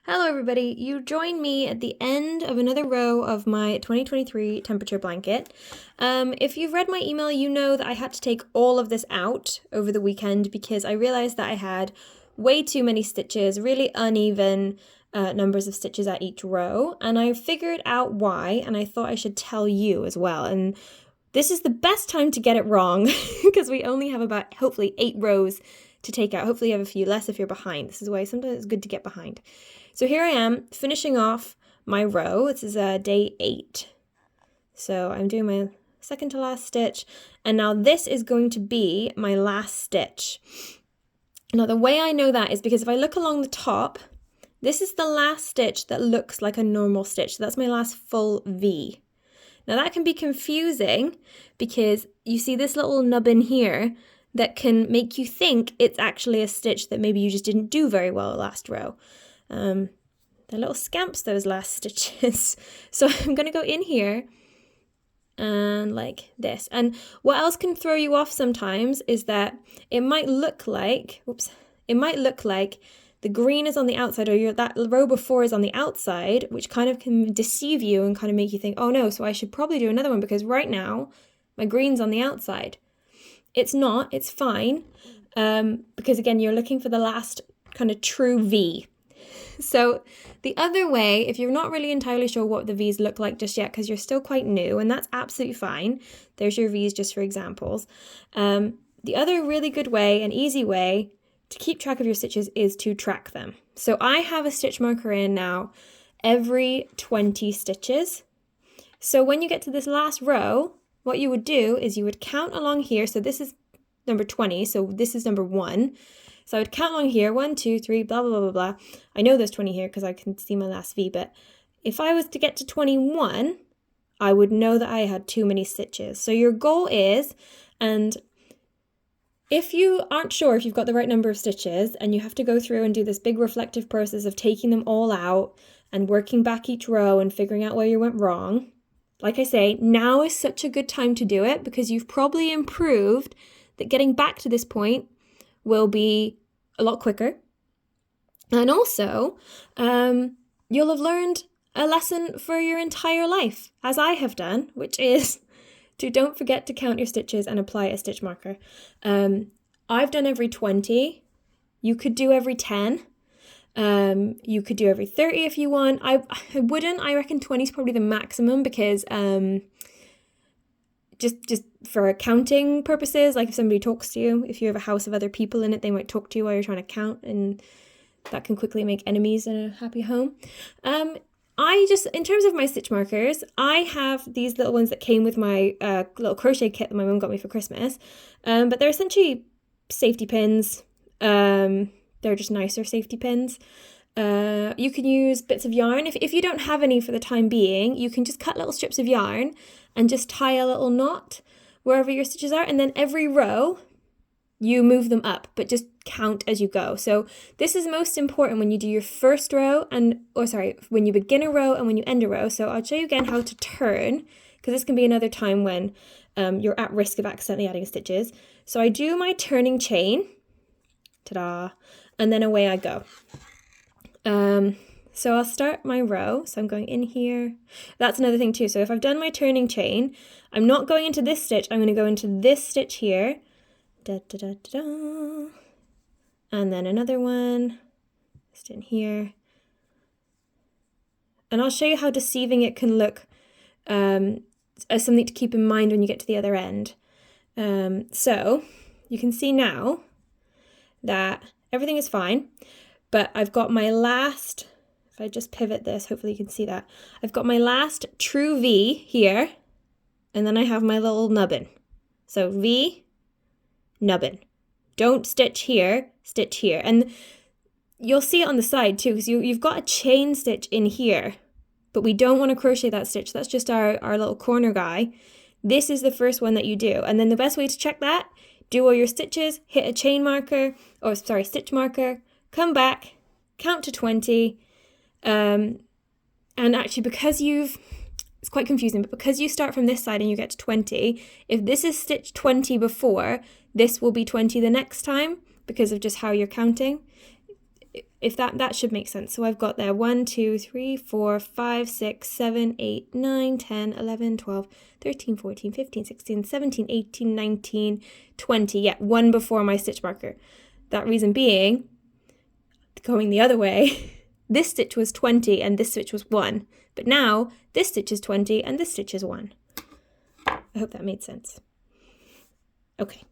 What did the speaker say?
Hello everybody, you join me at the end of another row of my 2023 temperature blanket. If you've read my email, you know that I had to take all of this out over the weekend because I realized that I had way too many stitches, really uneven numbers of stitches at each row, and I figured out why, and I thought I should tell you as well. And this is the best time to get it wrong because we only have about hopefully 8 rows to take out. Hopefully you have a few less if you're behind. This is why sometimes it's good to get behind. So here I am finishing off my row. This is day 8. So I'm doing my second to last stitch, and now this is going to be my last stitch. Now the way I know that is because if I look along the top, this is the last stitch that looks like a normal stitch. So that's my last full V. Now that can be confusing because you see this little nubbin here that can make you think it's actually a stitch that maybe you just didn't do very well last row. They're little scamps, those last stitches. So I'm going to go in here and like this. And what else can throw you off sometimes is that it might look like, the green is on the outside, or that row before is on the outside, which kind of can deceive you and kind of make you think, oh no, so I should probably do another one because right now my green's on the outside. It's not, it's fine, because again, you're looking for the last kind of true V. So the other way, if you're not really entirely sure what the V's look like just yet, because you're still quite new, and that's absolutely fine. There's your V's just for examples. The other really good way, an easy way to keep track of your stitches is to track them. So I have a stitch marker in now every 20 stitches. So when you get to this last row, what you would do is you would count along here. So this is number 20, so this is number 1. So I would count along here, 1, 2, 3, blah, blah, blah, blah, blah. I know there's 20 here because I can see my last V, but if I was to get to 21, I would know that I had too many stitches. So your goal is, and if you aren't sure if you've got the right number of stitches and you have to go through and do this big reflective process of taking them all out and working back each row and figuring out where you went wrong, like I say, now is such a good time to do it because you've probably improved that getting back to this point will be a lot quicker. And also, you'll have learned a lesson for your entire life, as I have done, which is to don't forget to count your stitches and apply a stitch marker. I've done every 20. You could do every 10. You could do every 30 if you want. I wouldn't. I reckon 20 is probably the maximum because just for accounting purposes, like if somebody talks to you, if you have a house of other people in it, they might talk to you while you're trying to count, and that can quickly make enemies in a happy home. In terms of my stitch markers, I have these little ones that came with my little crochet kit that my mum got me for Christmas, but they're essentially safety pins. They're just nicer safety pins. You can use bits of yarn. If you don't have any for the time being, you can just cut little strips of yarn and just tie a little knot wherever your stitches are, and then every row you move them up, but just count as you go. So this is most important when you do your first row when you begin a row and when you end a row. So I'll show you again how to turn, because this can be another time when you're at risk of accidentally adding stitches. So I do my turning chain, ta-da, and then away I go. So I'll start my row. So I'm going in here. That's another thing too. So if I've done my turning chain, I'm not going into this stitch. I'm going to go into this stitch here. Da, da, da, da, da. And then another one just in here. And I'll show you how deceiving it can look as something to keep in mind when you get to the other end. So you can see now that everything is fine, but I've got my last, if I just pivot this, hopefully you can see that. I've got my last true V here, and then I have my little nubbin. So V, nubbin. Don't stitch here, stitch here. And you'll see it on the side too, because you've got a chain stitch in here, but we don't want to crochet that stitch. That's just our little corner guy. This is the first one that you do. And then the best way to check that, do all your stitches, hit a stitch marker, come back, count to 20, and actually it's quite confusing, but because you start from this side and you get to 20, if this is stitch 20 before, this will be 20 the next time because of just how you're counting. if that should make sense. So I've got there 1, 2, 3, 4, 5, 6, 7, 8, 9, 10, 11, 12, 13, 14, 15, 16, 17, 18, 19, 20. Yeah, 1 before my stitch marker. That reason being, going the other way, this stitch was 20 and this stitch was 1. But now this stitch is 20 and this stitch is 1. I hope that made sense. Okay.